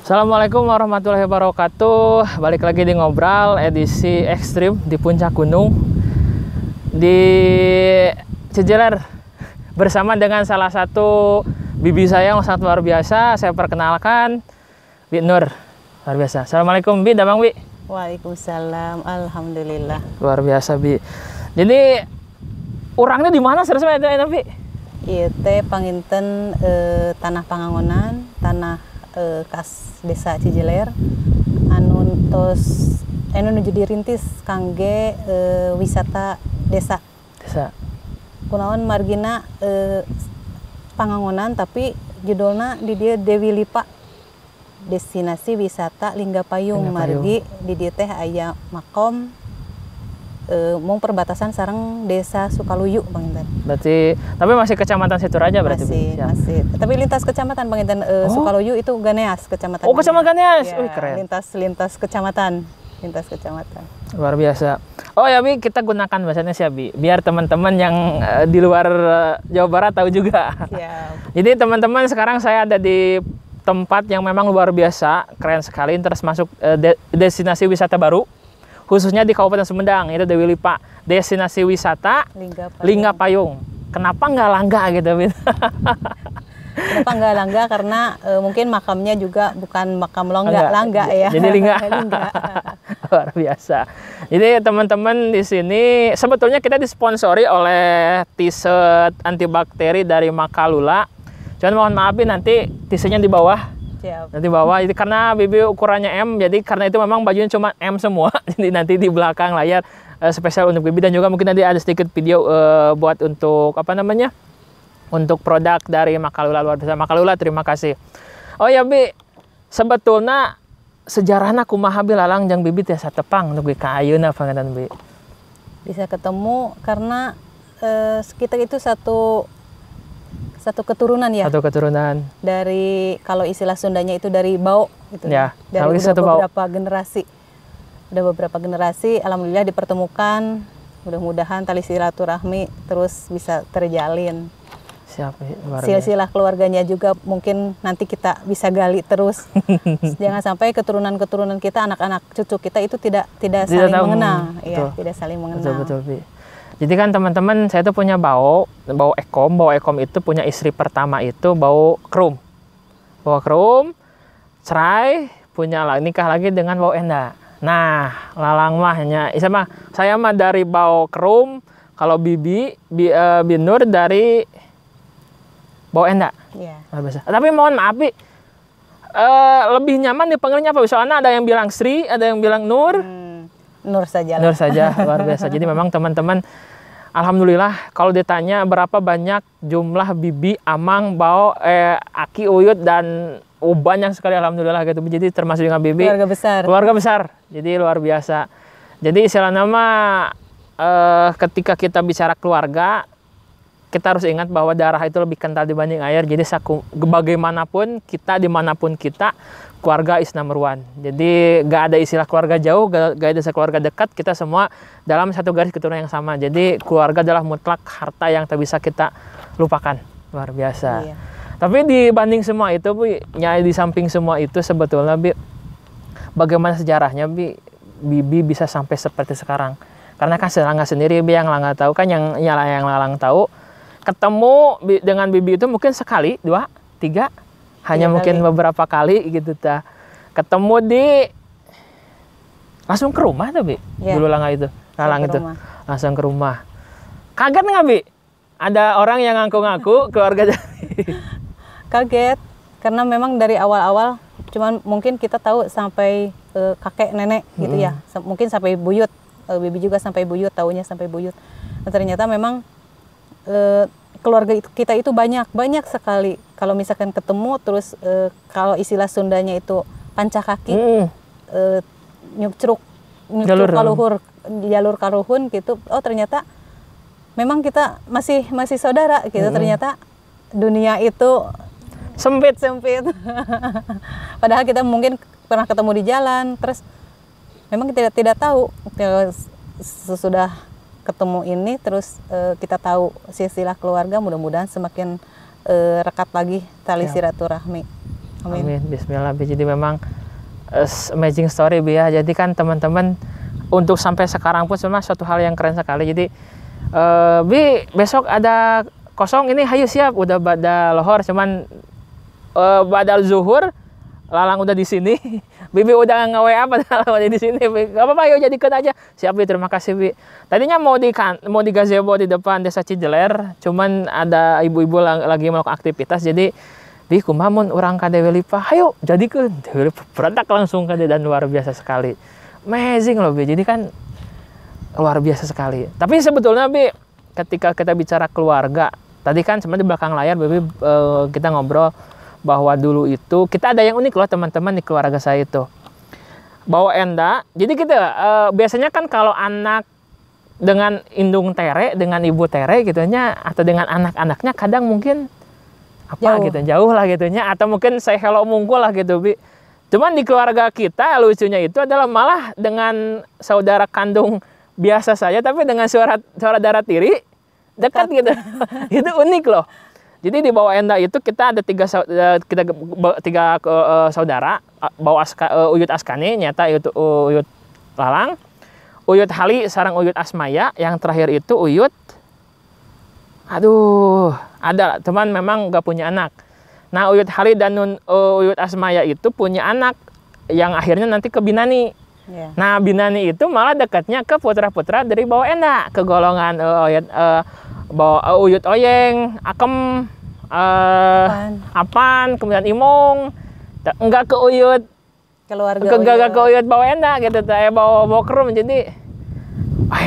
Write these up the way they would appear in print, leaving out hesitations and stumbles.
Assalamualaikum warahmatullahi wabarakatuh. Balik lagi di Ngobrol edisi ekstrim di puncak gunung di Cijeler bersama dengan salah satu bibi saya yang sangat luar biasa. Saya perkenalkan Bi Nur. Luar biasa. Assalamualaikum Bi, damang Bi. Waalaikumsalam. Alhamdulillah. Luar biasa Bi. Jadi orangnya di mana sebenarnya itu Bi? Ieu teh panginten tanah Pangangonan, tanah kas desa Cijeler anu tos nuju dirintis kangge wisata desa kunaon margina Pangangonan tapi judulna di dia Dewi Lipa, destinasi wisata Lingga Payung. Margi di dieu teh aya makom mau perbatasan sareng desa Sukaluyu Panginten. Berarti tapi masih kecamatan Situraja berarti masih. Tapi lintas kecamatan Panginten. Sukaluyu itu Ganeas kecamatan. Oh, kecamatan Ganeas. Ya, keren. Lintas kecamatan. Luar biasa. Oh ya Bi, kita gunakan bahasanya sih Bi, biar teman-teman yang di luar Jawa Barat tahu juga. Siap. Jadi teman-teman, sekarang saya ada di tempat yang memang luar biasa, keren sekali, terus masuk destinasi wisata baru. Khususnya di Kabupaten Sumedang, itu Dewi Lipa, destinasi wisata Lingga Payung. Kenapa nggak Langga gitu, Bin? Kenapa nggak Langga? Karena mungkin makamnya juga bukan makam Langga ya. Jadi Lingga. Luar biasa. Jadi teman-teman di sini sebetulnya kita disponsori oleh t-shirt antibakteri dari Makalula. Cuman mohon maafin nanti t-shirtnya di bawah. Siap. Nanti bawah, jadi karena Bibi ukurannya M, jadi karena itu memang bajunya cuma M semua. Jadi nanti di belakang layar spesial untuk Bibi, dan juga mungkin nanti ada sedikit video buat untuk apa namanya, untuk produk dari Makalula. Luar biasa Makalula, terima kasih. Oh ya Bi, sebetulnya sejarahnya kumaha Bi lalang jeung Bibi tiasa tepang untuk ka ayeuna panganan Bi. Bisa ketemu karena kita itu satu keturunan ya. Satu keturunan. Dari kalau istilah Sundanya itu dari Bau gitu. Ya, dari beberapa generasi. Udah beberapa generasi alhamdulillah dipertemukan. Mudah-mudahan tali silaturahmi terus bisa terjalin. Siap, silsilah keluarganya juga mungkin nanti kita bisa gali terus. Jangan sampai keturunan-keturunan kita, anak-anak cucu kita itu tidak saling mengenal. Iya, tidak saling mengenal. Betul, Bi. Jadi kan teman-teman, saya tuh punya Bau Ekom itu punya istri pertama itu Bau Krum, cerai, punya nikah lagi dengan Bau Enda. Nah, lalang mahnya, saya mah dari Bau Krum, kalau Bibi Binur dari Bau Enda. Iya. Tapi mohon maaf Bi, lebih nyaman dipanggilnya apa? Soalnya ada yang bilang Sri, ada yang bilang Nur. Nur saja. Luar biasa. Jadi memang teman-teman, alhamdulillah kalau ditanya berapa banyak jumlah Bibi, Amang, Bau, Aki, Uyut dan banyak sekali alhamdulillah gitu. Jadi termasuk dengan Bibi. Keluarga besar. Jadi luar biasa. Jadi istilah nama ketika kita bicara keluarga, kita harus ingat bahwa darah itu lebih kental dibanding air. Jadi bagaimanapun kita, dimanapun kita, keluarga is number one. Jadi gak ada istilah keluarga jauh, gak ada istilah keluarga dekat. Kita semua dalam satu garis keturunan yang sama. Jadi keluarga adalah mutlak harta yang tak bisa kita lupakan. Luar biasa. Iya. Tapi dibanding semua itu, Bi, di samping semua itu sebetulnya, Bi, bagaimana sejarahnya, Bibi bisa sampai seperti sekarang? Karena kan Langga sendiri, Bi, yang Langga tahu kan, yang Lalang tahu, ketemu dengan Bibi itu mungkin sekali, 2, 3, hanya mungkin beberapa kali gitu ta. Ketemu langsung ke rumah tuh Bi. Ya. Dulu Lalang itu. Langsung ke rumah. Kaget nggak Bi? Ada orang yang ngaku-ngaku keluarga Jami. Kaget karena memang dari awal-awal cuman mungkin kita tahu sampai kakek nenek gitu ya. Mungkin sampai buyut. Bibi juga sampai buyut, taunya sampai buyut. Dan ternyata memang keluarga kita itu banyak sekali. Kalau misalkan ketemu terus kalau istilah Sundanya itu panca kaki, nyucruk jalur kaluhun gitu. Oh ternyata memang kita masih saudara gitu. Ternyata dunia itu sempit. Padahal kita mungkin pernah ketemu di jalan, terus memang kita tidak tahu sesudah ketemu ini terus kita tahu silsilah keluarga, mudah-mudahan semakin rekat lagi tali silaturahmi. Amin. Amin. Bismillah Bi. Jadi memang amazing story Bi ya. Jadi kan teman-teman untuk sampai sekarang pun memang suatu hal yang keren sekali. Jadi Bi besok ada kosong ini hayu siap udah pada lohor cuman badal zuhur Lalang udah di sini. Bibi udah nge-WA padahal udah di sini. Gak apa-apa, yuk jadikan aja. Siap Bi, terima kasih Bi. Tadinya mau di gazebo di depan Desa Cijeler, cuman ada ibu-ibu lagi melakukan aktivitas. Jadi Bi kumamun orang ka Dewi Lipa, ayo jadikan Dewi Lipa. Berantak langsung ka dan luar biasa sekali. Amazing loh Bi. Jadi kan luar biasa sekali. Tapi sebetulnya Bi, ketika kita bicara keluarga, tadi kan sebenarnya di belakang layar Bibi kita ngobrol bahwa dulu itu kita ada yang unik loh teman-teman di keluarga saya itu. Bawa enda. Jadi kita biasanya kan kalau anak dengan indung tere, dengan ibu tere gitunya, atau dengan anak-anaknya kadang mungkin apa gitu, jauh lah gitunya, atau mungkin saya hello mungkul lah gitu Bi. Cuman di keluarga kita lucunya itu adalah malah dengan saudara kandung biasa saja, tapi dengan suara darah tiri dekat gitu. Itu unik loh. Jadi di bawah enda itu kita ada tiga saudara. Bawah Uyut Askani nyata itu Uyut Lalang, Uyut Hali sarang Uyut Asmaya, yang terakhir itu Uyut ada teman memang gak punya anak. Nah Uyut Hali dan Uyut Asmaya itu punya anak yang akhirnya nanti ke Binani. Yeah. Nah Binani itu malah dekatnya ke putra-putra dari bawah enda, ke golongan Uyut Oyeng, Akem, Apan, kemudian Imong, enggak ke Uyut keluarga ke Uyut bawa enda gitu ta, bawa kerum. Jadi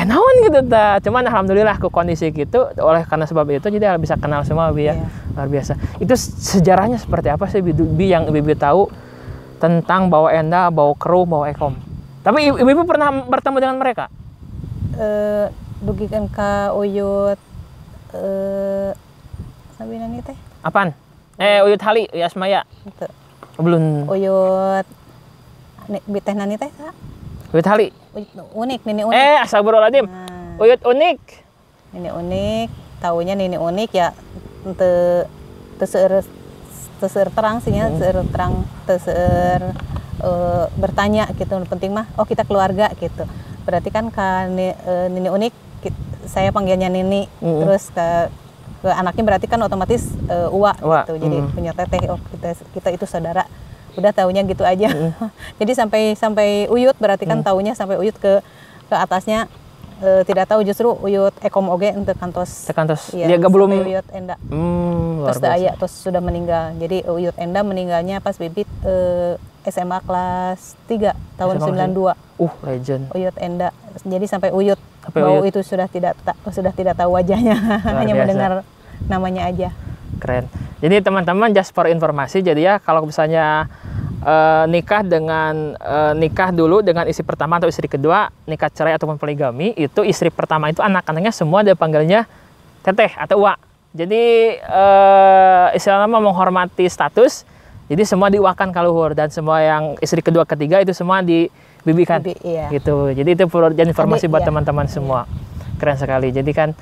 naon gitu ta. Cuman alhamdulillah ke kondisi gitu, oleh karena sebab itu jadi bisa kenal semua Bi ya. Luar biasa. Itu sejarahnya seperti apa sih Bi yang Bibi tahu tentang bawa enda, bawa kerum, bawa ekom? Tapi Ibu pernah bertemu dengan mereka? Dugikan ka Uyut sabina teh. Apaan? Uyut Hali, Uyut Asmaya. Itu. Belum. Uyut biteh nani teh? Uyut Hali. Uyut unik, Nini unik. Astagfirullahaladzim. Nah. Uyut unik. Nini unik, taunya Nini unik ya teseur terang sih ya, teseur bertanya gitu. Penting mah, penting kita keluarga gitu. Berarti kan Nini unik, saya panggilnya Nini, terus ke anaknya berarti kan otomatis Uwa gitu. Jadi punya teteh, kita itu saudara. Udah taunya gitu aja. Jadi sampai Uyut berarti kan taunya sampai Uyut ke atasnya. Tidak tahu justru Uyut Ekom oge untuk kantos. Iya, dia gak belum Uyut Enda. Terus aya terus sudah meninggal. Jadi Uyut Enda meninggalnya pas Bibit SMA kelas 3 tahun 92. Legend. Uyut Enda. Jadi sampai Uyut bahwa itu sudah tidak tahu wajahnya, hanya mendengar namanya aja. Keren. Jadi teman-teman just for informasi, jadi ya kalau misalnya nikah dulu dengan istri pertama atau istri kedua, nikah cerai ataupun poligami, itu istri pertama itu anak-anaknya semua dia panggilnya teteh atau uwa. Jadi istilahnya menghormati status, jadi semua diuakan kaluhur, dan semua yang istri kedua ketiga itu semua dibibikan. Iya. Gitu. Jadi itu perlu jadi informasi buat teman-teman semua. Keren sekali. Jadi kan,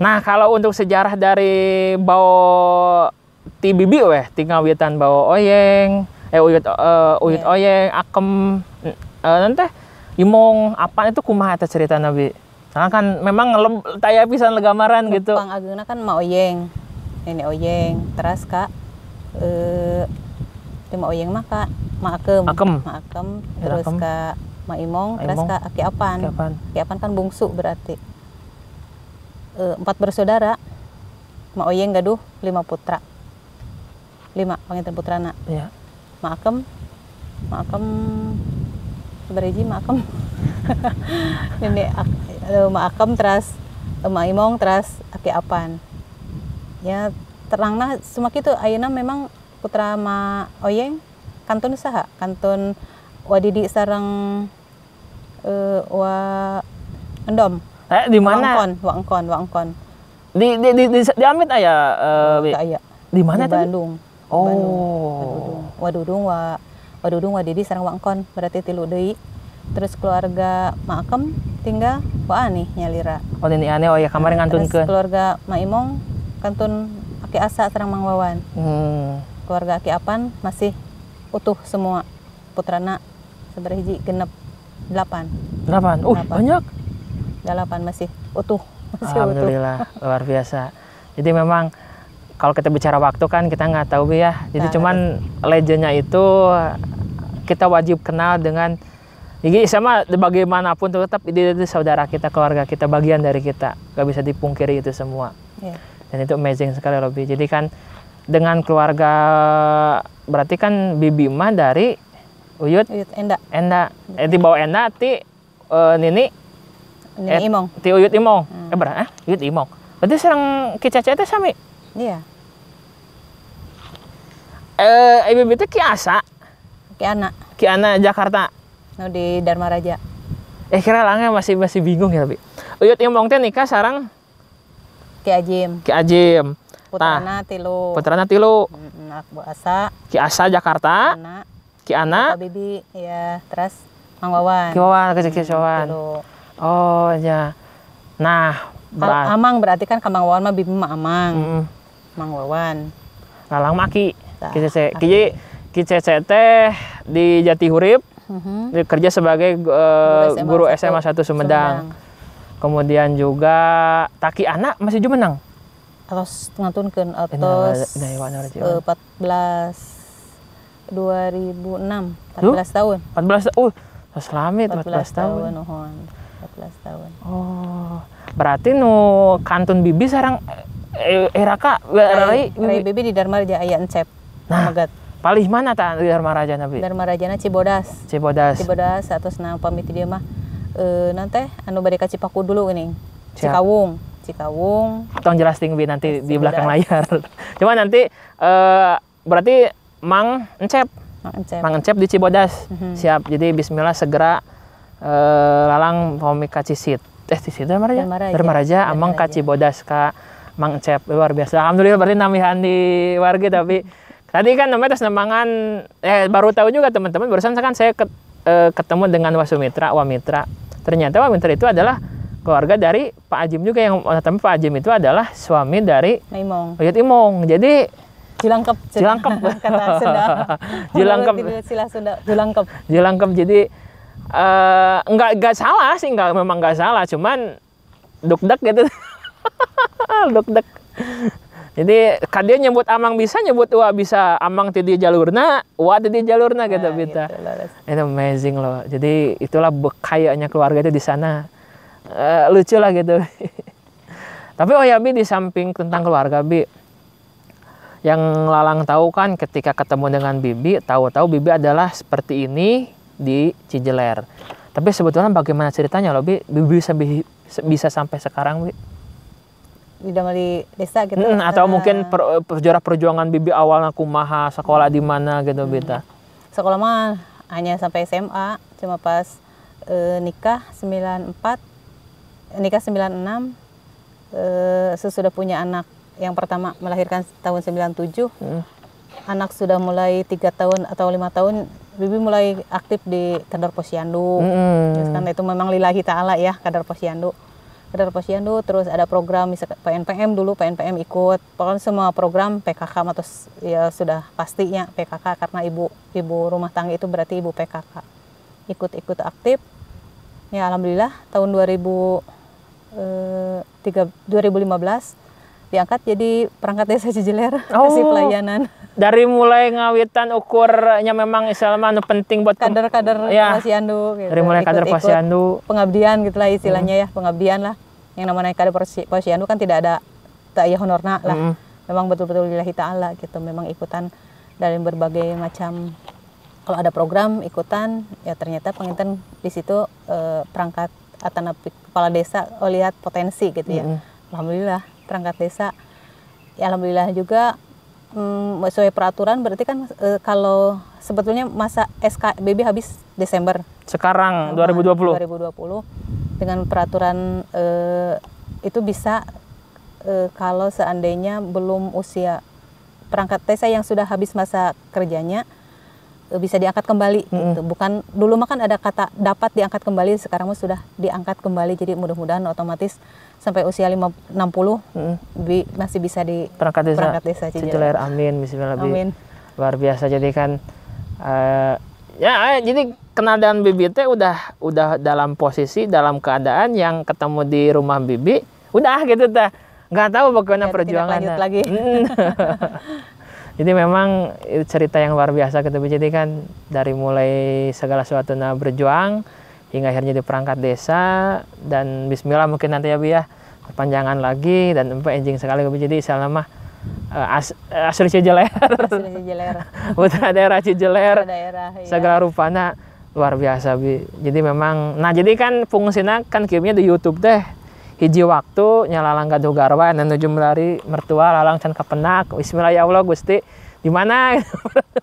nah kalau untuk sejarah dari bau ti bibi tinggal witan bau oyeng, Uyut Oyeng, Akem, nanti Imong, apa itu kumaha eta cerita Nabi? Karena kan memang taya pisan legamaran gitu. Pang ageuna kan Ma Oyeng, Nenek Oyeng, terus Kak Ma Oyeng mah Kak Ma Akem, terus Kak Ma Imong, terus Kak Aki Apan. Aki Apan kan bungsu berarti. 4 bersaudara. Ma Oyeng gaduh 5 putra. 5 panginten putrana. Iya. Ma Akem seberiji Ma Akem. Nenek Ma Akem terus Ma Imong terus Aki Apan. Ya terangna semua kitu ayeuna memang putra Ma Oyeng kantun saha? Kantun Wadidi sareng Wa Endom. Di mana? Wa Engkon. Di Amit aya di mana tadi? Bandung. Bandung. Wadudung Wadidi sareng Wa Engkon berarti 3 deui. Terus keluarga Ma Akem tinggal Wa Ani nyalira. Ini aneh ya kamari ngantunkeun. Terus keluarga Ma Imong kantun Aki Asa sareng Mang Wawan. Keluarga Aki Apan masih utuh semua. Putrana sabaraha hiji genep 8. 8. 8. Banyak. 8 masih utuh. Alhamdulillah, luar biasa. Jadi memang kalau kita bicara waktu kan kita nggak tahu ya. Jadi cuman legendnya itu kita wajib kenal dengan. Jadi sama bagaimanapun tetap itu saudara kita, keluarga kita, bagian dari kita. Gak bisa dipungkiri itu semua. Yeah. Dan itu amazing sekali Robi. Jadi kan dengan keluarga berarti kan bibi mah dari Uyut Enda. Ti bawa Enda ti Nini Imong. Ti Uyut Imong. Uyut Imong. Berarti sareng Ki Cece teh sami. Iya. Ibu itu Ki Asa. Ki Ana Jakarta. Di Dharma Raja. Kira langnya masih bingung ya, Bi. Uyut Imong teh nikah sareng Ki Ajim. Putrana tilu. Aku Asa. Ki Asa Jakarta. Ki Ana. Bibi ya, terus Mang Wawan. Ki Wawan, Ki Wawan. Oh, ya. Nah, Amang berarti kan Mang Wawan mah bibi mah Amang. Mang Wawan. Lalang maki. Ki Cece teh di Jatihurip. Kerja sebagai guru SMA 1 Sumedang. Kemudian juga Taki Anak masih Jumenang. Atos ngatunkeun atos 14 2006 14 tahun. 14 selamat 14 tahun. 14 tahun. Oh. Berarti nu kantun bibi sareng Raka Rai bibi di Dharma Raja aya Encep. Nah, palih mana ta di Dharma Raja Nabi? Dharma Rajana Cibodas atasna pamit dia mah nanti anu bade ka Cipaku dulu geuning. Cikawung. Tong jelas tinggi nanti di belakang layar. Cuma nanti berarti Mang Encep di Cibodas. Siap. Jadi bismillah segera lalang pamit ka Cisit. Cisit Dharma Raja amang ka Cibodas ka Mang Encep. Luar biasa. Alhamdulillah berarti namihan di warga tapi tadi kan namanya atas namangan, baru tahu juga teman-teman, barusan kan saya ketemu dengan Wamitra. Ternyata Wamitra itu adalah keluarga dari Pak Ajim juga, yang tapi Pak Ajim itu adalah suami dari Uyut Imong. Jadi Jilangkep. Kata Sunda. Jilangkep. Jadi enggak salah sih, memang enggak salah, cuman duk-dek gitu. Duk-dek. Jadi kadia nyebut Amang bisa, nyebut Wa bisa. Amang ti jalurna, Wa ti jalurna gitu bita. Itu amazing loh. Jadi itulah kayaknya keluarga itu di sana. Lucu lah gitu. Tapi ya Bi, di samping tentang keluarga Bi, yang Lalang tahu kan ketika ketemu dengan Bibi, tahu-tahu Bibi adalah seperti ini di Cijeler. Tapi sebetulnya bagaimana ceritanya loh Bi? Bibi bisa sampai sekarang Bi? Di desa gitu. Atau mungkin sejarah perjuangan Bibi awalnya kumaha, sekolah di mana gitu Bita. Sekolah mah hanya sampai SMA, cuma pas nikah 96 sesudah punya anak yang pertama, melahirkan tahun 97. Anak sudah mulai 3 tahun atau 5 tahun Bibi mulai aktif di Kadar Posyandu. Kan itu memang lillahi ta'ala ya, Kadar Posyandu, terus ada program misalkan PNPM dulu, PNPM ikut. Pokoknya semua program PKK atau ya sudah pastinya PKK, karena ibu rumah tangga itu berarti ibu PKK. Ikut aktif. Ya alhamdulillah tahun 2015 diangkat jadi perangkat desa Cijeler, kasih pelayanan. Dari mulai ngawitan ukurnya memang Islam anu penting buat kader-kader Posyandu gitu. Dari mulai kader Posyandu, pengabdian gitulah istilahnya ya, pengabdian lah. Yang namanya kader Posyandu kan tidak ada honorna lah. Memang betul-betul lillahi ta'ala gitu. Memang ikutan dari berbagai macam, kalau ada program ikutan, ya ternyata penginten di situ perangkat atau kepala desa lihat potensi gitu ya. Alhamdulillah perangkat desa. Ya alhamdulillah juga sesuai peraturan, berarti kan kalau sebetulnya masa SK BB habis Desember. Sekarang 2020 dengan peraturan itu bisa kalau seandainya belum usia perangkat desa yang sudah habis masa kerjanya bisa diangkat kembali gitu. Bukan dulu mah kan ada kata dapat diangkat kembali, sekarang mah sudah diangkat kembali. Jadi mudah-mudahan otomatis sampai usia 60 masih bisa di perangkat desa Cijeler. Amin, bismillah. Amin. Luar biasa. Jadi kan Jadi kenal dengan Bibi teh udah dalam posisi, dalam keadaan yang ketemu di rumah Bibi, udah gitu teh. Nggak tahu bagaimana perjuangannya. Lanjut lagi. Jadi memang cerita yang luar biasa gitu. Jadi kan dari mulai segala sesuatu berjuang hingga akhirnya di perangkat desa, dan bismillah mungkin nanti ya Bi ya perpanjangan lagi, dan enjing sekali Bi. Jadi selama asli Cijeler. Asli Cijeler. Putra daerah Cijeler. Daerah, iya. Segala rupanya luar biasa Bi. Jadi memang jadi kan fungsinya kan kieunya di YouTube teh. Hiji waktu nyalalang gaduh garwa dan nuju melari mertua lalang can kapenak. Bismillah ya Allah Gusti. Di mana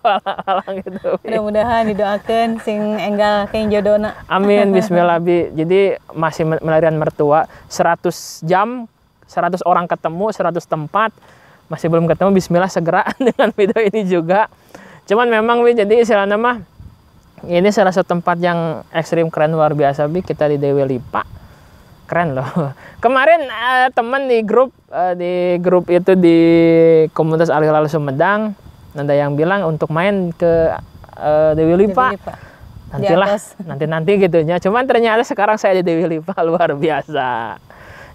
lalang gitu. Mudah-mudahan didoakeun sing enggal keing jodona. Amin bismillah Bi. Jadi masih melarian mertua 100 jam, 100 orang ketemu, 100 tempat. Masih belum ketemu, bismillah segera dengan video ini juga. Cuman memang Bi, jadi istilahnya mah ini salah satu tempat yang ekstrim keren luar biasa Bi, kita di Dewi Lipa. Keren loh. Kemarin teman di grup itu di komunitas Alih Lalu Sumedang, ada yang bilang untuk main ke Dewi Lipa. Nantilah, nanti gitunya. Cuman ternyata sekarang saya di Dewi Lipa, luar biasa.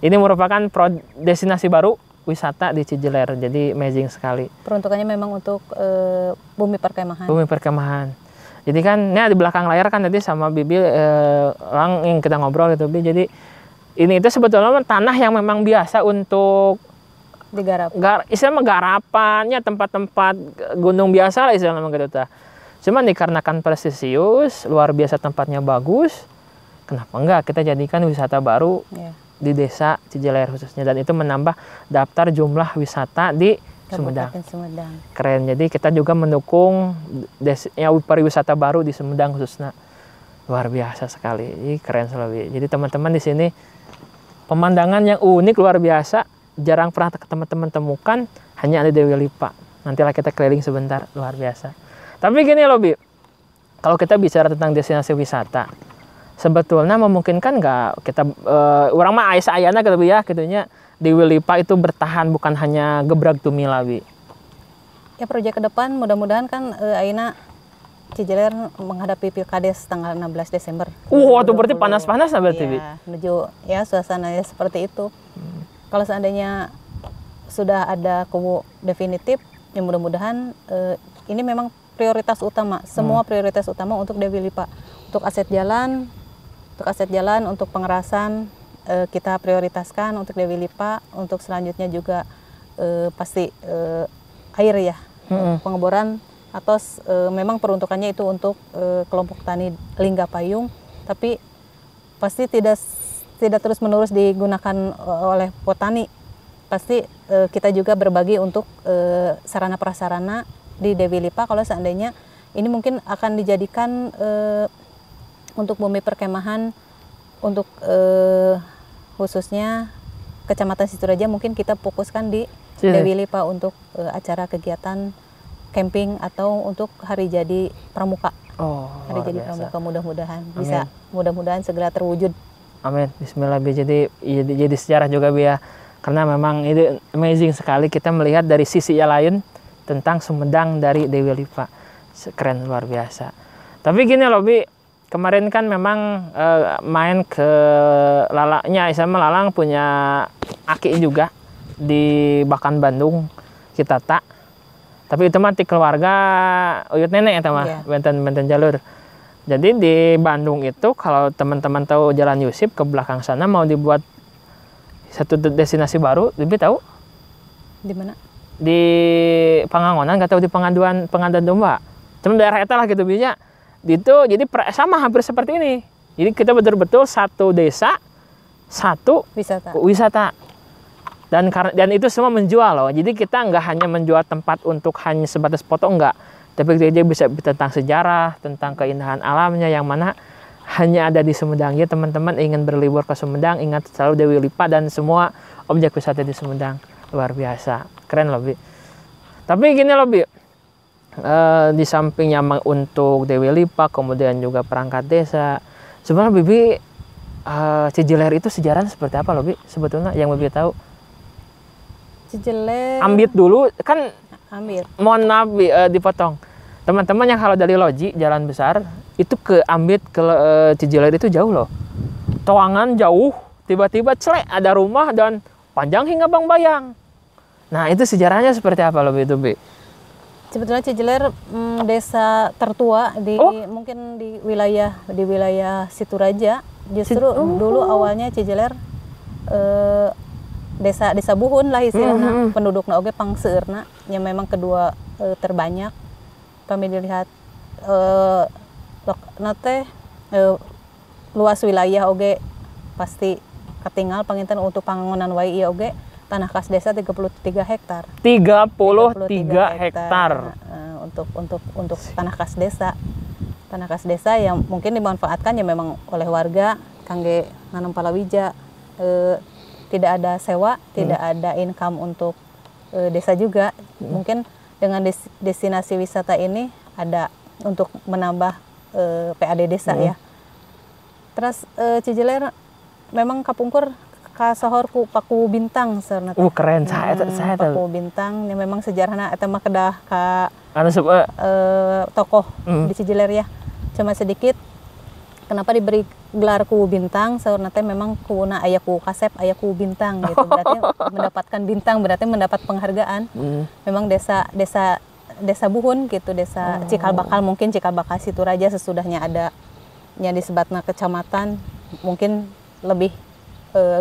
Ini merupakan destinasi baru wisata di Cijeler, jadi amazing sekali. Peruntukannya memang untuk bumi perkemahan. Bumi perkemahan. Jadi kan, di belakang layar kan tadi sama Bibi orang yang kita ngobrol gitu Bi. Jadi ini itu sebetulnya tanah yang memang biasa untuk digarap. Istilahnya garapannya tempat-tempat gunung biasa lah istilahnya gitu ta. Cuman dikarenakan prestisius, luar biasa tempatnya bagus, kenapa enggak kita jadikan wisata baru di desa Cijeler khususnya, dan itu menambah daftar jumlah wisata di Sumedang. Keren. Jadi kita juga mendukung pariwisata baru di Sumedang khususnya. Luar biasa sekali. Ini keren sekali. Jadi teman-teman di sini pemandangan yang unik luar biasa, jarang pernah teman-teman temukan, hanya ada di Dewi Lipa. Nantilah kita keliling sebentar, luar biasa. Tapi gini loh Bi, kalau kita bicara tentang destinasi wisata, sebetulnya memungkinkan nggak kita orang mah ais ayana gitu Bi ya, gitunya Dewi Lipa itu bertahan bukan hanya gebrag tumila Bi. Ya proyek ke depan mudah-mudahan kan ayeuna Cijeler menghadapi Pilkades tanggal 16 Desember. Itu berarti panas-panas berarti Bi. Ya, menuju ya suasananya seperti itu. Kalau seandainya sudah ada kubu definitif, ya mudah-mudahan ini memang prioritas utama. Semua prioritas utama untuk Dewi Lipa. Untuk aset jalan, untuk pengerasan kita prioritaskan untuk Dewi Lipa. Untuk selanjutnya juga pasti air ya, pengeboran. Atau memang peruntukannya itu untuk kelompok tani Lingga Payung, tapi pasti tidak terus menerus digunakan oleh petani. Pasti kita juga berbagi untuk sarana prasarana di Dewi Lipa. Kalau seandainya ini mungkin akan dijadikan untuk bumi perkemahan, untuk khususnya Kecamatan Situraja, mungkin kita fokuskan di Dewi Lipa untuk acara kegiatan camping atau untuk hari jadi pramuka. Hari jadi pramuka mudah-mudahan bisa, mudah-mudahan segera terwujud. Amin. Bismillah Bi. Jadi sejarah juga Bi ya. Karena memang ini amazing sekali kita melihat dari sisi yang lain tentang Sumedang dari Dewi Lipa. Keren luar biasa. Tapi gini loh Bi, kemarin kan memang main ke Lalangnya, sama Lalang punya aki juga di Bakan Bandung kita tak. Tapi itu mah keluarga uyut nenek ya mah, benten jalur. Jadi di Bandung itu kalau teman-teman tahu Jalan Yusip ke belakang sana mau dibuat satu destinasi baru, lebih tahu? Di mana? Di Pangangonan, nggak tahu di Pengaduan Domba. Cuma daerah eta lah gitu binya. Itu jadi sama hampir seperti ini. Jadi kita betul-betul satu desa, satu wisata. Dan itu semua menjual loh. Jadi kita nggak hanya menjual tempat untuk hanya sebatas foto, enggak. Tapi kita bisa tentang sejarah, tentang keindahan alamnya yang mana hanya ada di Sumedang. Ya teman-teman ingin berlibur ke Sumedang, ingat selalu Dewi Lipa dan semua objek wisata di Sumedang. Luar biasa. Keren loh Bi. Tapi gini loh Bi. Di sampingnya untuk Dewi Lipa, kemudian juga perangkat desa. Sebenarnya Bibi Cijeler itu sejarahnya seperti apa loh Bi? Sebetulnya yang Bibi tahu. Cijeler. Ambit dulu kan. Ambit. Mohon maaf dipotong. teman-teman yang kalau dari Loji Jalan Besar itu ke Ambit ke Cijiler itu jauh loh. Toangan jauh, tiba-tiba celek ada rumah dan panjang hingga Bang Bayang. Nah, itu sejarahnya seperti apa lebih itu, Bi? Sebetulnya Cijiler desa tertua di mungkin di wilayah Situraja. Justru dulu awalnya Cijiler desa Buhun lah istilahnya. Pendudukna oge pangseurna yang memang kedua terbanyak. Kami dilihat luas wilayah oge pasti ketinggal panginten untuk panggonan wae ieu oge. Tanah kas desa 33 hektar. 33 hektar. Untuk tanah kas desa. Tanah kas desa yang mungkin dimanfaatkan ya memang oleh warga kangge nanam palawija. Tidak ada sewa, tidak ada income untuk desa juga. Mungkin dengan destinasi wisata ini ada untuk menambah PAD desa ya. Terus Cijiler memang kapungkur kasohor ku Paku Bintang sareng. Keren saya Paku Bintang yang memang sejarahna eta mah kedah ka tokoh di Cijiler ya. Cuma sedikit kenapa diberi gelar Ku Bintang saurna teh memang kuuna aya ku kasep aya Ku Bintang gitu. Berarti mendapatkan bintang berarti mendapat penghargaan. Memang desa Buhun gitu, desa Cikal Bakal mungkin Cikal Bakal Situraja sesudahnya ada nya disebatna kecamatan mungkin lebih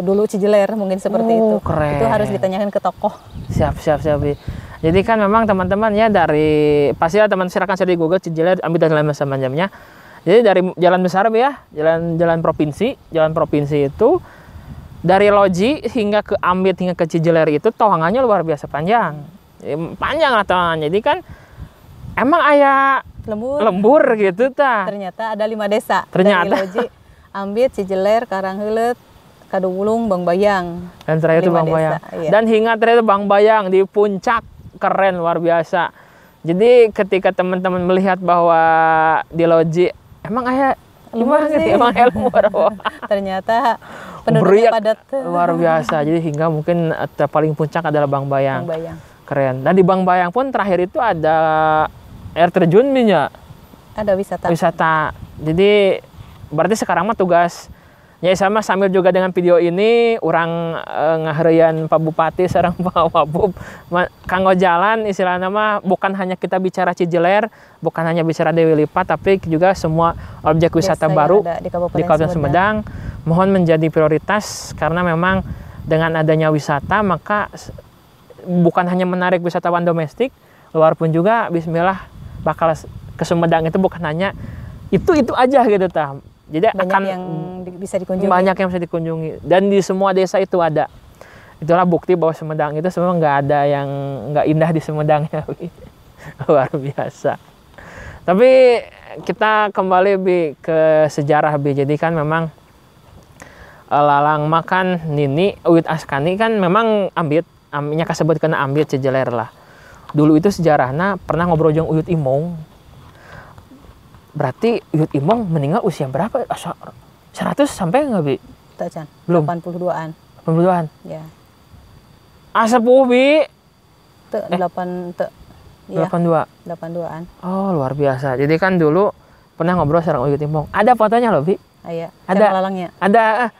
dulu Cijiler mungkin seperti itu. Keren. Itu harus ditanyakan ke tokoh. Siap. Jadi kan memang teman-teman ya dari pasti teman silakan cari di Google Cijiler Ambit dan lain macamnya. Jadi dari jalan besar ya, jalan provinsi itu dari Loji hingga ke Ambit hingga ke Cijiler itu toangannya luar biasa panjang. Panjang lah toangannya. Jadi kan emang aya lembur gitu ta. Ternyata ada 5 desa. Ternyata. Dari Loji, Ambit, Cijiler, Karangheuleut, Kadungulung, Bang Bayang. Dan terakhir itu Bang Bayang. Iya. Dan hingga terakhir Bang Bayang di puncak, keren luar biasa. Jadi ketika teman-teman melihat bahwa di Loji emang aya gimana gitu, emang lembur. Ternyata penduduknya padat. Luar biasa. Jadi hingga mungkin paling puncak adalah Bang Bayang. Bang Bayang. Keren. Dan di Bang Bayang pun terakhir itu ada air terjun minyak. Ada wisata. Jadi berarti sekarang mah tugas ya sama sambil juga dengan video ini orang ngahareuyan Pak Bupati sareng Pak Wabub kanggo jalan istilahnya mah bukan hanya kita bicara Cijiler, bukan hanya bicara Dewi Lipat tapi juga semua objek wisata baru di Kabupaten Sumedang mohon menjadi prioritas karena memang dengan adanya wisata maka bukan hanya menarik wisatawan domestik, luar pun juga bismillah bakal ke Sumedang itu bukan hanya itu aja gitu tah. Jadi banyak yang bisa dikunjungi. Banyak yang bisa dikunjungi dan di semua desa itu ada. Itulah bukti bahwa Sumedang itu semua nggak ada yang nggak indah di Sumedang ya. Luar biasa. Tapi kita kembali ke sejarah Jadi kan memang lalang makan Nini Uyut Askani kan memang Ambitnya kasebut kena Ambit Cijiler lah. Dulu itu sejarahnya pernah ngobrol jeung Uyut Imong. Berarti Uyut Imong meninggal usia berapa? 100 sampai nggak, Bi? Can. Belum. 82-an. 82-an? Ya. Sepuh, Bi? 82-an. Oh, luar biasa. Jadi kan dulu pernah ngobrol sama Uyut Imong. Ada fotonya loh, Bi? Iya. Ada lalangnya. Ada.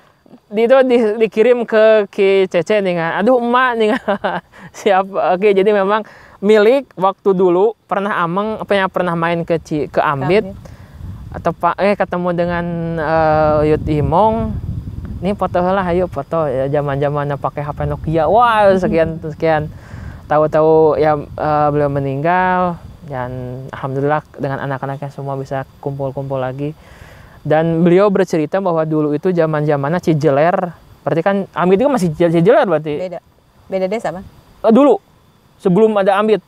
Dikirim ke Ki Cece nih kan. Aduh, emak nih kan. Siap. Oke, jadi memang milik waktu dulu pernah pernah main ke Ambit atau ketemu dengan Uyut Imong. Ini foto lah, ayo foto ya zaman-zamannya pakai HP Nokia. Wah, sekian. Tahu-tahu ya beliau meninggal dan alhamdulillah dengan anak-anaknya semua bisa kumpul-kumpul lagi. Dan beliau bercerita bahwa dulu itu zaman-zamannya Cijiler. Berarti kan Ambit itu masih Cijiler berarti. Beda desa, Bang. Dulu sebelum ada Ambit.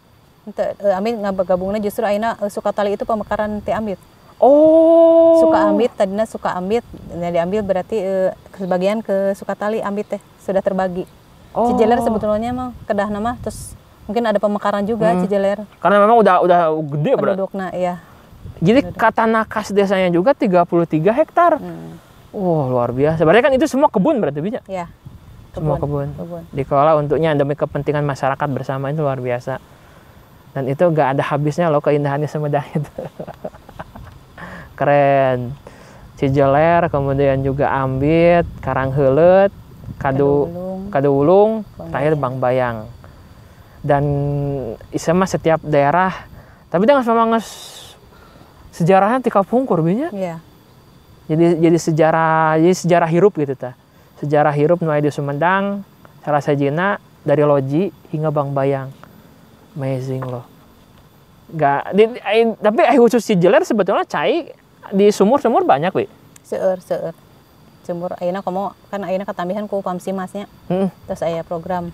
Ambit gabungnya justru ayeuna Sukatali itu pemekaran teh Ambit. Oh. Tadinya Suka Ambit, diambil berarti sebagian ke Sukatali Ambit teh sudah terbagi. Cijiler sebetulnya mah kedah nama terus mungkin ada pemekaran juga Cijiler. Karena memang udah gede berarti. Penduduknya iya. Jadi kata nakas desanya juga 33 hektar. Oh, luar biasa. Berarti kan itu semua kebun berarti bisa? Iya. Semua kebun. Dikelola untuknya demi kepentingan masyarakat bersama itu luar biasa. Dan itu gak ada habisnya loh keindahannya Sumedang itu. Keren. Cijeler, kemudian juga Ambit, Karangheuleut, Kaduulung, terakhir Bangbayang. Dan isema setiap daerah, tapi dengan memang sejarahnya tika pungkur binya. Iya. Jadi sejarah hirup gitu ta. Sejarah hirup nu aya di Sumedang, salah sajina dari Loji hingga Bangbayang. Amazing loh. Tapi khusus Cijeler sebetulnya cai di sumur-sumur banyak, Wi. Seueur. Sumur ayeuna komo kan ayeuna katambihan ku Pamsimasnya. Terus aya program.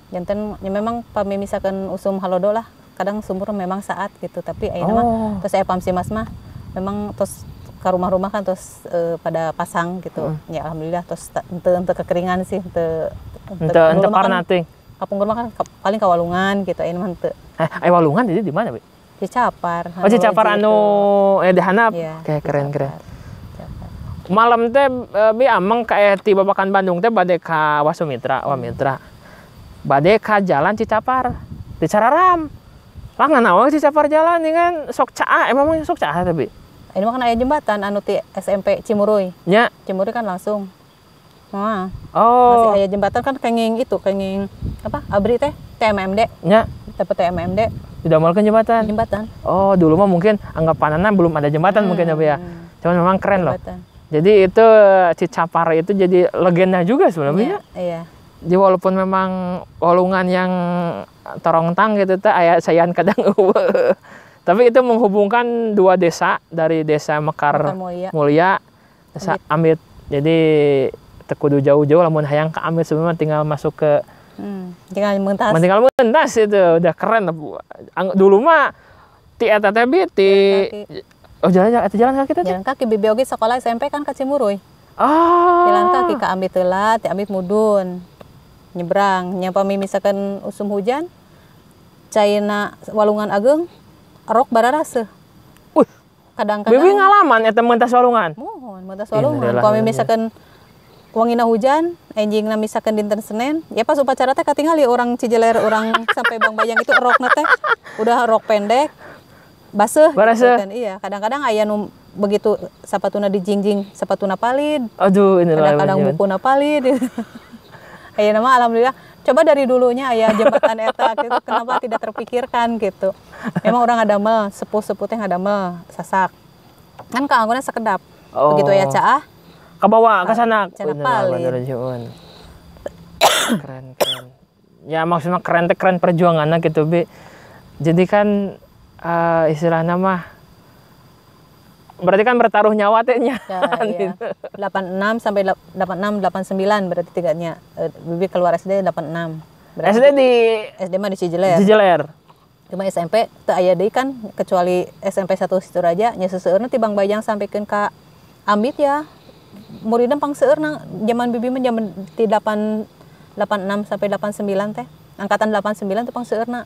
Janten ya memang pamimisakeun usum halodo lah. Kadang sumur memang saat gitu, tapi ayeuna mah terus aya Pamsimas mah memang terus ke rumah-rumah kan terus pada pasang gitu. Ya alhamdulillah terus ente kekeringan sih, ente parna teh. Kapungkur mah kan paling kawalungan gitu, ayeuna mah henteu. Walungan jadi di mana, Wi? Cicapar. Oh, Cicapar anu di handap. Kayak keren. Malam teh bi ameng kayak ti babakan Bandung teh bade ka Wamitra. Bade ka jalan Cicapar. Di Cararam. Lah nganaon Cicapar jalan dengan sok caah, emang sok caah tapi. Ini mah kan aya jembatan anu ti SMP Cimuruy. Nya. Cimuruy kan langsung. Nah. Oh. Masih aya jembatan kan kenging apa? Abri teh TMMD. Nya. Dapat TMMD. Didamelkeun jembatan. Oh, dulu mah mungkin anggapanana belum ada jembatan mungkin ya. Cuman memang keren jembatan. Loh. Jadi itu Cicapar itu jadi legenda juga sebenarnya. Iya. Jadi walaupun memang walungan yang torontang gitu teh aya sayan kadang eueuh. Tapi itu menghubungkan dua desa dari desa Mekar Mulia, desa Ambit. Jadi teu kudu jauh-jauh lamun hayang ka Ambit sebenarnya tinggal masuk ke tinggal mentas itu udah keren. Dulu mah ti eta teh ti jalan kaki teh. Jalan kaki bibi oge sekolah SMP kan ka Cimuruy. Jalan kaki ka Ambit Teulat, ti Ambit Mudun. Nyebrang, nya pamimisakeun usum hujan. Caina Walungan Ageung rok bararaseuh. Kadang-kadang bibi ngalaman eta mentas walungan. Mohon, mentas walungan. Pamimisakeun wangina hujan, enjingna misakeun dinten Senin, ya pas upacara teh katingali orang Cijeler, orang sampai Bangbayang itu rokna teh udah rok pendek. Baseuh gitu kan. Iya, kadang-kadang aya nu begitu sapatuna dijingjing, sapatuna palid. Aduh, ini kadang-kadang bukuna palid. Ayeuna mah alhamdulillah coba dari dulunya aya jembatan eta gitu, kenapa tidak terpikirkan gitu. Memang orang ngadamel, sepuh-sepuh teh ngadamel sasak. Kan kaangguna sakedap. Begitu aya caah ke bawah ke sana. Palid. Keren. Ya maksudnya keren perjuangannya gitu, Bi. Jadi kan istilahnya mah berarti kan bertaruh nyawa tehnya. Iya. 86 sampai 89 berarti tiganya. Bibi keluar SD 86. Berarti SD mah di Cijeler. Cuma SMP teu aya deui kan kecuali SMP 1 Situraja nya seseueurna ti Bangbayang sampikeun ka Ambit ya. Muridna pang seueurna zaman bibi mah zaman ti 86 sampai 89 teh. Angkatan 89 teh pang seueurna.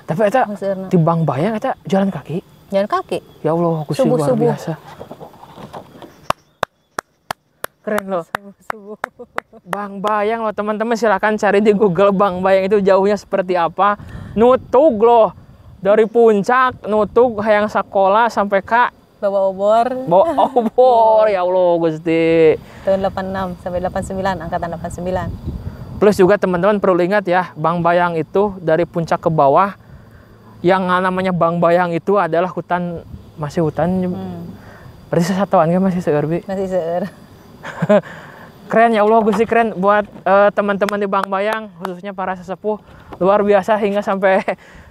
Tapi eta di Bangbayang eta jalan kaki. Jalan kaki. Ya Allah, Gusti luar biasa. Keren loh. Subuh. Bangbayang loh teman-teman, silakan cari di Google Bangbayang itu jauhnya seperti apa. Nutug loh. Dari puncak nutug hayang sekolah sampai ka bawa obor. Ya Allah Gusti. Tahun 86 sampai 89, angkatan 89. Plus juga teman-teman perlu ingat ya, Bangbayang itu dari puncak ke bawah yang namanya Bangbayang itu adalah hutan, masih hutan. Berarti sesatuan kan masih seueur, Bi? Masih seueur. Keren ya Allah Gusti, keren buat teman-teman di Bangbayang, khususnya para sesepuh, luar biasa hingga sampai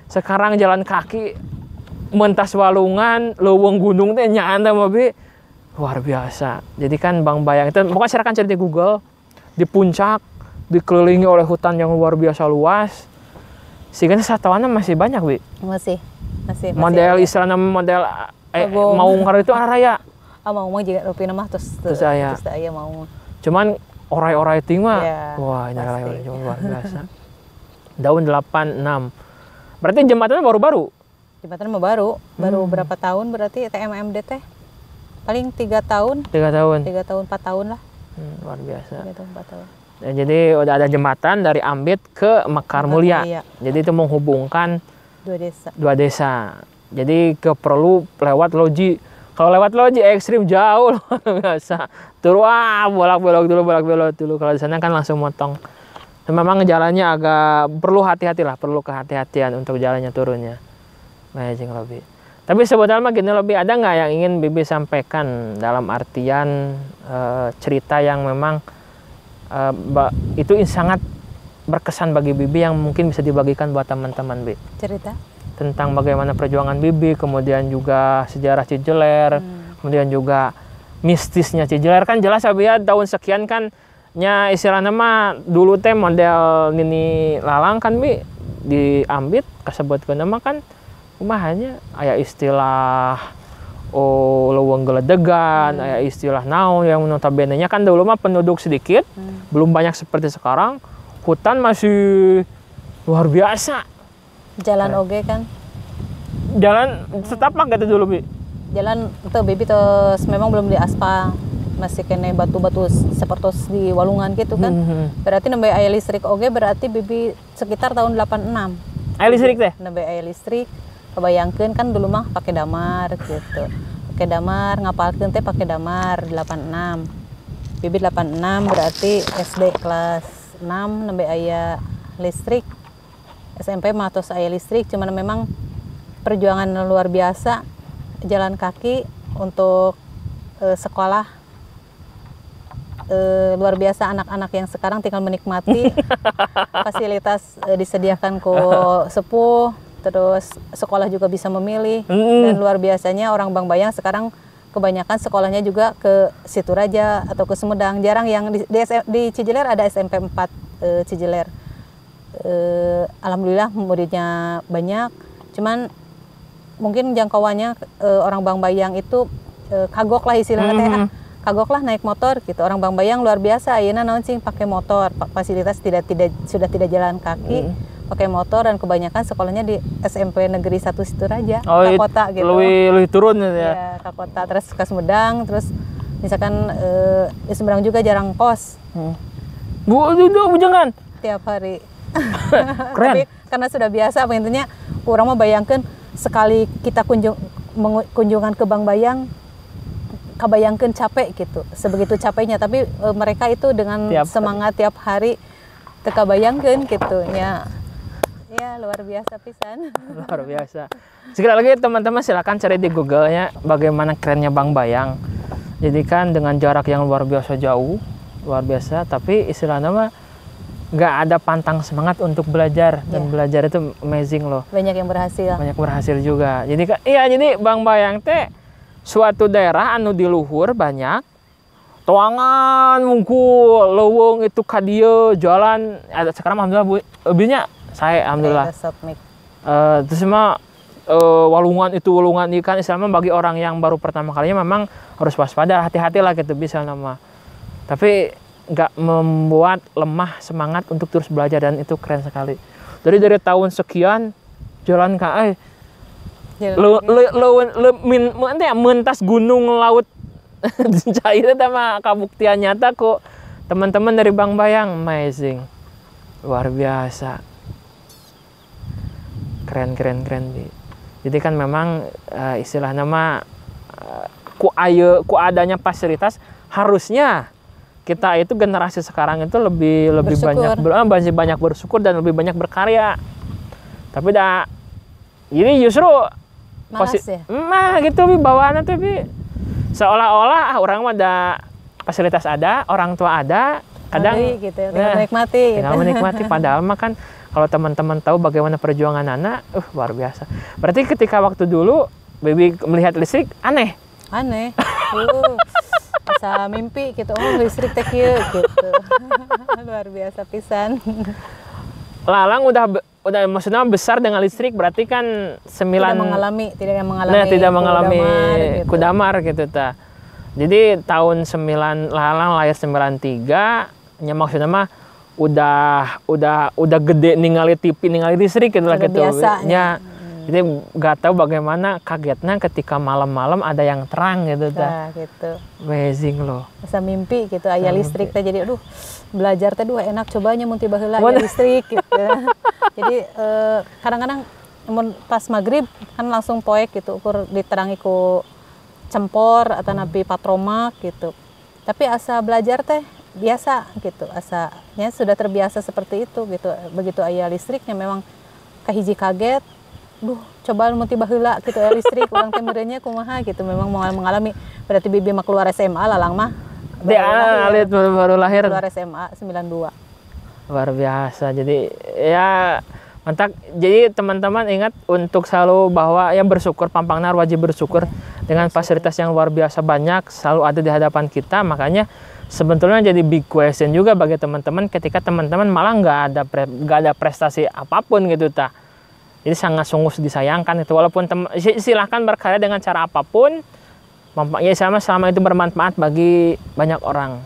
sekarang jalan kaki mentas walungan, leuweung gunung teh nyaan teh mah, Bi. Luar biasa. Jadi kan Bangbayang itu pokoknya silakan cari di Google, di puncak dikelilingi oleh hutan yang luar biasa luas. Sehingga satuannya masih banyak, Bi. Masih. Model istilahnya model Maung itu araya. Maung juga rupina mah terus aya Maung. Cuman orai-orai ting mah. Wah, ini luar biasa. Tahun 86. Berarti jembatannya baru-baru. Jembatan mah baru berapa tahun berarti TMMD teh? Paling 3 tahun. 3 tahun. 3 tahun 4 tahun lah. Luar biasa. 3 tahun 4 tahun. Jadi udah ada jembatan dari Ambit ke Mekar Mulia. Jadi itu menghubungkan 2 desa. Jadi perlu lewat loji. Kalau lewat loji ekstrim jauh luar biasa. Turun bolak-belok dulu. Kalau di sana kan langsung motong. Dan memang jalannya agak perlu hati-hati lah, perlu kehati-hatian untuk jalannya turunnya. Amazing lebih. Tapi sebetulnya gini lebih, ada nggak yang ingin Bibi sampaikan dalam artian cerita yang memang itu sangat berkesan bagi Bibi yang mungkin bisa dibagikan buat teman-teman, Bi? Cerita? Tentang bagaimana perjuangan Bibi, kemudian juga sejarah Cijeler, kemudian juga mistisnya Cijeler. Kan jelas ya tahun sekian kan nya istilahnya mah dulu teh model Nini Lalang kan, Bi, diambit kasebutkeun nama kan kumaha aya istilah leuweung geledegan, aya istilah naon yang notabene-nya kan dulu mah penduduk sedikit, belum banyak seperti sekarang. Hutan masih luar biasa. Jalan oge kan. Jalan setapak gitu dulu, Bi. Jalan itu Bibi terus memang belum diaspal. Masih kena batu-batu seperti di Walungan gitu kan. Berarti nembe aya listrik oge berarti Bibi sekitar tahun 86. Aya listrik teh? Nembe aya listrik. Kebayangkeun kan dulu mah pakai damar gitu. Pakai damar, ngapalkeun teh pakai damar 86. Bibi 86 berarti SD kelas 6 nembe aya listrik. SMP mah tos aya listrik, cuman memang perjuangan luar biasa, jalan kaki untuk sekolah. Luar biasa, anak-anak yang sekarang tinggal menikmati fasilitas disediakan ku sepuh, terus sekolah juga bisa memilih, dan luar biasanya orang Bangbayang sekarang kebanyakan sekolahnya juga ke Situraja atau ke Sumedang. Jarang yang di Cijeler ada SMP 4 Cijeler. Alhamdulillah muridnya banyak, cuman mungkin jangkauannya orang Bangbayang itu kagok lah istilahnya, kagok lah naik motor gitu. Orang Bangbayang luar biasa, ayeuna naon cing pakai motor, fasilitas sudah tidak jalan kaki, pakai motor, dan kebanyakan sekolahnya di SMP Negeri 1 Situraja, ke kota gitu. Lebih turun gitu ya. Ya, ke kota, terus ke Sumedang, terus misalkan di Sumedang juga jarang kos. Bu jangan Tiap hari. Keren. Tapi karena sudah biasa, intinya orang mah bayangkan sekali kita kunjungan ke Bangbayang, kebayangkan capek gitu, sebegitu capeknya, tapi mereka itu dengan semangat tiap hari terkabayangkan gitu ya. Ya luar biasa pisan. Luar biasa. Sekali lagi teman-teman silakan cari di Google-nya bagaimana kerennya Bangbayang. Jadi kan dengan jarak yang luar biasa jauh, luar biasa, tapi istilahnya mah nggak ada pantang semangat untuk belajar, dan belajar itu amazing loh. Banyak yang berhasil. Banyak berhasil juga. Jadi jadi Bangbayang teh suatu daerah anu di luhur banyak toangan mungkul leuweung itu ka dieu jalan ada sekarang alhamdulillah Bu binya saya alhamdulillah. Terus mah walungan ikan Islam bagi orang yang baru pertama kalinya memang harus waspada, hati-hatilah gitu bisa nama. Tapi nggak membuat lemah semangat untuk terus belajar, dan itu keren sekali. Dari tahun sekian jalan ka mentas gunung laut cair sama kabuktian nyata kok teman-teman dari Bangbayang, amazing, luar biasa, keren. Jadi kan memang istilah nama ku adanya fasilitas, harusnya kita itu generasi sekarang itu lebih banyak bersyukur dan lebih banyak berkarya. Tapi ini justru gitu bawaannya tuh seolah-olah orang mah ada fasilitas, ada orang tua ada, kadang gitu, menikmati. Padahal mah kan kalau teman-teman tahu bagaimana perjuangan anak, luar biasa. Berarti ketika waktu dulu Bibi melihat listrik aneh. Bisa mimpi gitu, listrik teh kieu gitu. Luar biasa pisan. Lalang udah maksudnya besar dengan listrik, berarti kan tidak mengalami kudamar gitu ta. Jadi tahun 9 Lalang lahir 93, nya maksudnya mah udah gede ningali TV, ningali listrik gitu lah gitu. Nya jadi nggak tahu bagaimana kagetnya ketika malam-malam ada yang terang gitu ta. Gitu. Amazing loh. Bisa mimpi gitu, aya listrik teh jadi belajar teh enak, cobanya mun tiba heula aya listrik gitu. Jadi kadang-kadang pas maghrib kan langsung poek gitu, ukur diterangi ku cempor atau nabi patromak gitu. Tapi asa belajar teh biasa gitu, asanya sudah terbiasa seperti itu gitu. Begitu aya listriknya memang kahiji kaget, duh coba mau tiba heula gitu aya listrik, orang teh merenya kumaha gitu. Memang mengalami, berarti bibi mah keluar SMA lalang mah. Baru lahir. Keluar SMA 92. Luar biasa. Jadi ya mantap. Jadi teman-teman ingat untuk selalu bahwa ya bersyukur, Pampangnar wajib bersyukur dengan fasilitas yang luar biasa banyak selalu ada di hadapan kita. Makanya sebetulnya jadi big question juga bagi teman-teman ketika teman-teman malah nggak ada prestasi apapun gitu ta. Jadi sangat sungguh disayangkan itu, walaupun silahkan berkarya dengan cara apapun, ya selama itu bermanfaat bagi banyak orang.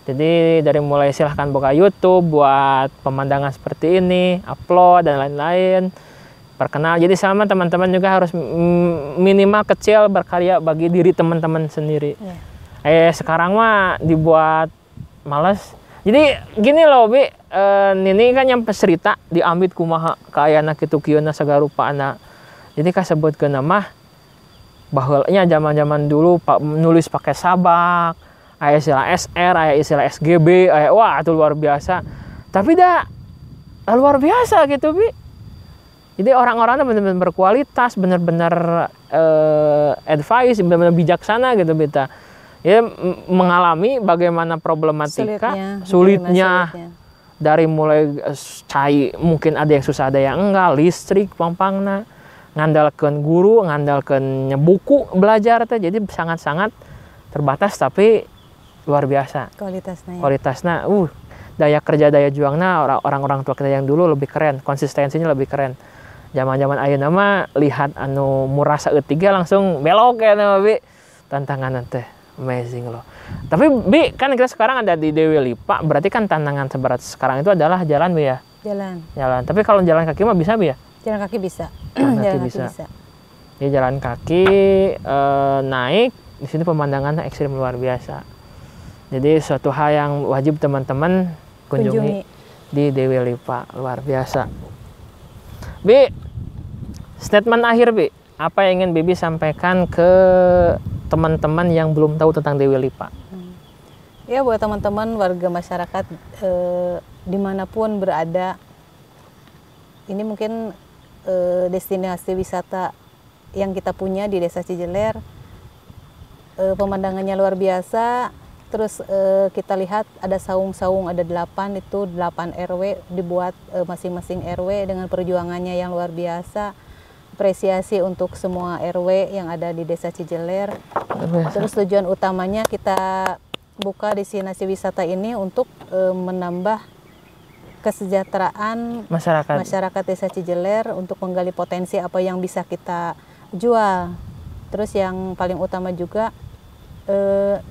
Jadi dari mulai silahkan buka YouTube buat pemandangan seperti ini, upload dan lain-lain, perkenal. Jadi sama teman-teman juga harus minimal kecil berkarya bagi diri teman-teman sendiri. Sekarang mah dibuat malas. Jadi gini loh Bi, ini kan yang peserita diambil kumaha kaayana kitu kieuna sagarupana. Jadi kasebutkeun mah baheulanya zaman-zaman dulu nulis pakai sabak, aya istilah SR, aya istilah SGB, aya wah itu luar biasa. Tapi luar biasa gitu Bi. Jadi orang-orangnya benar-benar berkualitas, benar-benar advice, benar-benar bijaksana gitu Bita. Ya mengalami bagaimana problematika sulitnya dari mulai cai, mungkin ada yang susah ada yang enggak, listrik pampangna, ngandalkeun guru, ngandalkeun buku belajar teh, jadi sangat-sangat terbatas tapi luar biasa kualitasnya. Daya kerja daya juangna orang-orang tua kita yang dulu lebih keren, konsistensinya lebih keren. Zaman-zaman ayeuna mah lihat anu murah saeutik langsung belok ya Bi, tantangan teh amazing loh. Tapi Bi, kan kita sekarang ada di Dewi Lipa, berarti kan tantangan seberat sekarang itu adalah jalan Bi ya? Jalan. Tapi kalau jalan kaki mah bisa Bi ya? Jalan kaki bisa. Jalan kaki bisa. Jadi jalan kaki naik, di sini pemandangannya ekstrim luar biasa. Jadi suatu hal yang wajib teman-teman kunjungi di Dewi Lipa, luar biasa. Bi, statement akhir Bi, apa yang ingin Bibi sampaikan ke teman-teman yang belum tahu tentang Dewi Lipa? Ya buat teman-teman warga masyarakat dimanapun berada, ini mungkin destinasi wisata yang kita punya di Desa Cijeler, pemandangannya luar biasa. Terus kita lihat ada saung-saung, ada 8 RW dibuat masing-masing RW dengan perjuangannya yang luar biasa. Apresiasi untuk semua RW yang ada di Desa Cijeler. Terus tujuan utamanya kita buka destinasi wisata ini untuk menambah kesejahteraan masyarakat Desa Cijeler, untuk menggali potensi apa yang bisa kita jual. Terus yang paling utama juga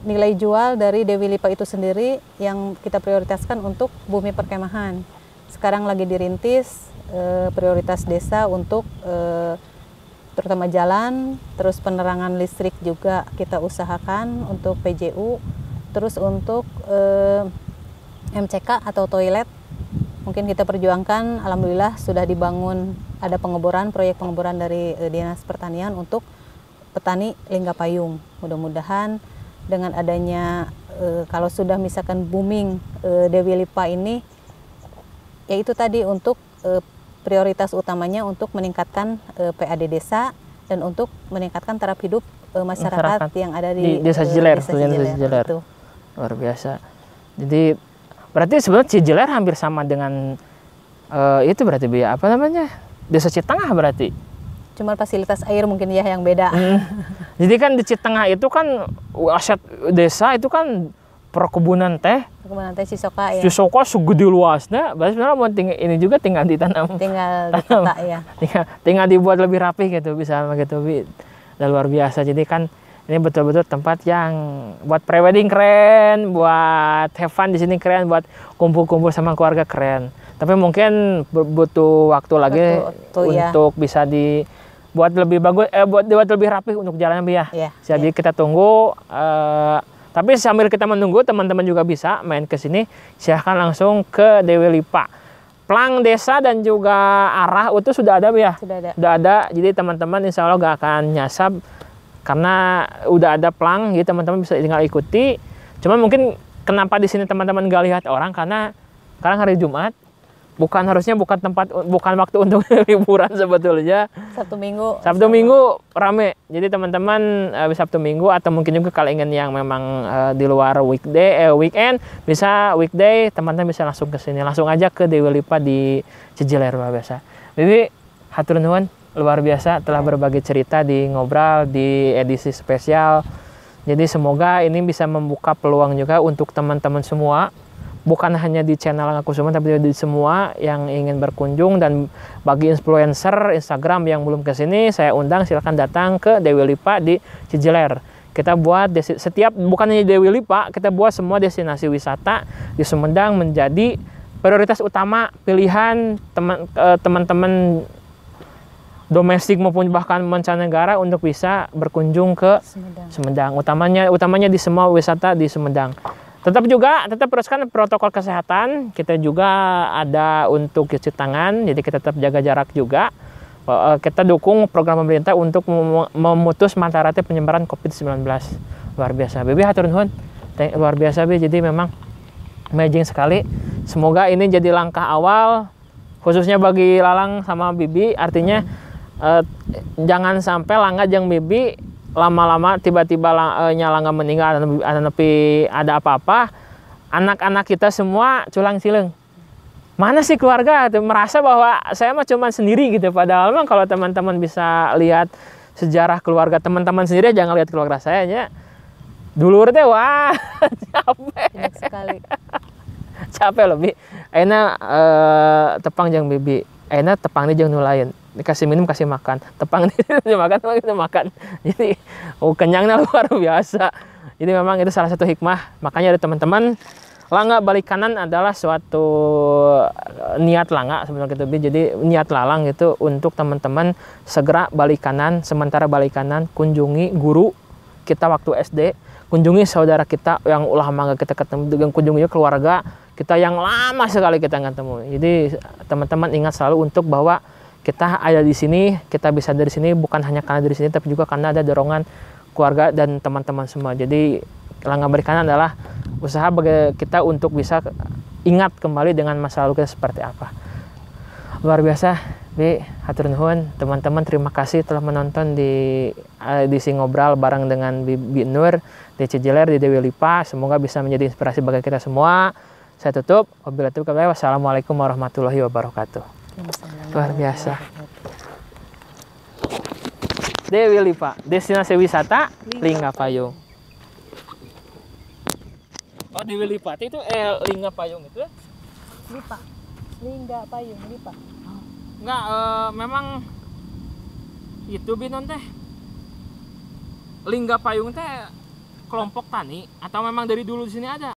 nilai jual dari Dewi Lipa itu sendiri yang kita prioritaskan untuk bumi perkemahan. Sekarang lagi dirintis prioritas desa untuk terutama jalan, terus penerangan listrik juga kita usahakan untuk PJU, terus untuk MCK atau toilet mungkin kita perjuangkan. Alhamdulillah sudah dibangun, ada proyek pengeboran dari Dinas Pertanian untuk petani Linggapayung. Mudah-mudahan dengan adanya kalau sudah misalkan booming Dewi Lipa ini, yaitu tadi untuk prioritas utamanya untuk meningkatkan PAD desa dan untuk meningkatkan taraf hidup masyarakat yang ada di Desa Cijeler. Luar biasa. Jadi berarti sebenarnya Cijeler hampir sama dengan itu berarti Bi, apa namanya? Desa Citengah berarti. Cuma fasilitas air mungkin ya yang beda. Jadi kan di Citengah itu kan aset desa itu kan perkebunan teh Cisoka ya. Cisoka segede luasnya, berarti sebenarnya mau ini juga tinggal ditanam. Tinggal ditata ya. tinggal dibuat lebih rapi gitu, bisa gitu Bi. Dan luar biasa. Jadi kan ini betul-betul tempat yang buat prewedding keren, buat have fun di sini keren, buat kumpul-kumpul sama keluarga keren. Tapi mungkin butuh waktu lagi untuk bisa dibuat lebih bagus, buat lebih rapi untuk jalannya Bi ya. Jadi kita tunggu. Tapi sambil kita menunggu, teman-teman juga bisa main ke sini. Silahkan langsung ke Dewi Lipa. Plang desa dan juga arah itu sudah ada ya? Sudah ada. Sudah ada. Jadi teman-teman insya Allah gak akan nyasar karena udah ada plang. Jadi teman-teman bisa tinggal ikuti. Cuman mungkin kenapa di sini teman-teman gak lihat orang karena sekarang hari Jumat. Bukan waktu untuk liburan sebetulnya. Sabtu Minggu. Sabtu Minggu rame. Jadi teman-teman Sabtu Minggu atau mungkin juga kalau ingin yang memang di luar weekend, bisa weekday teman-teman bisa langsung ke sini. Langsung aja ke Dewi Lipa di Cijiler luar biasa. Bibi, hatur nuhun luar biasa telah berbagi cerita di Ngobrol di edisi spesial. Jadi semoga ini bisa membuka peluang juga untuk teman-teman semua. Bukan hanya di channel Ngaku Sumber, tapi juga di semua yang ingin berkunjung. Dan bagi influencer Instagram yang belum ke sini, saya undang silahkan datang ke Dewi Lipa di Cijiler. Kita buat bukan hanya Dewi Lipa, kita buat semua destinasi wisata di Sumedang menjadi prioritas utama pilihan teman-teman domestik maupun bahkan mancanegara untuk bisa berkunjung ke Sumedang. Utamanya di semua wisata di Sumedang. Tetap teruskan protokol kesehatan. Kita juga ada untuk cuci tangan, jadi kita tetap jaga jarak juga. Kita dukung program pemerintah untuk memutus mata rantai penyebaran COVID-19. Luar biasa. Bibi hatur nuhun. Luar biasa, Bi. Jadi memang amazing sekali. Semoga ini jadi langkah awal khususnya bagi Lalang sama Bibi. Artinya jangan sampai Langga jeung Bibi lama-lama tiba-tiba Langga meninggal tapi ada apa-apa, anak-anak kita semua culang cileng. Mana sih keluarga? Merasa bahwa saya mah cuma sendiri gitu. Padahal memang kalau teman-teman bisa lihat sejarah keluarga teman-teman sendiri, jangan lihat keluarga saya nya. Dulur teh wah capek. Banyak sekali. Capek lebih. Ayeuna tepang jeung Bibi. Ayeuna tepang nih jeung nu lain. Dikasih minum, kasih makan. Tepang nih makan. Jadi kenyangnya luar biasa. Jadi memang itu salah satu hikmah. Makanya ada teman-teman, Langga balik kanan adalah suatu niat Langga sebenarnya gitu. Jadi niat Lalang itu untuk teman-teman segera balik kanan. Sementara balik kanan, kunjungi guru kita waktu SD, kunjungi saudara kita yang lama gak kita ketemu, dengan kunjungi keluarga kita yang lama sekali kita nggak ketemu. Jadi teman-teman ingat selalu untuk bahwa kita ada di sini, kita bisa dari sini bukan hanya karena dari sini, tapi juga karena ada dorongan keluarga dan teman-teman semua. Jadi Langga balik kanan adalah usaha bagi kita untuk bisa ingat kembali dengan masa lalu kita seperti apa. Luar biasa, Bi. Hatur nuhun. Teman-teman, terima kasih telah menonton di Ngobrol bareng dengan Bibi Nur di Cijiler di Dewi Lipa. Semoga bisa menjadi inspirasi bagi kita semua. Saya tutup. Wassalamualaikum warahmatullahi wabarakatuh. Luar biasa. Dewi Lipa, destinasi wisata Lingga Payung. Oh, Dewi Lipa itu Lingga Payung itu? Lipa. Lingga Payung, Lipa. Enggak, memang itu Binon teh. Lingga Payung teh kelompok tani atau memang dari dulu di sini ada?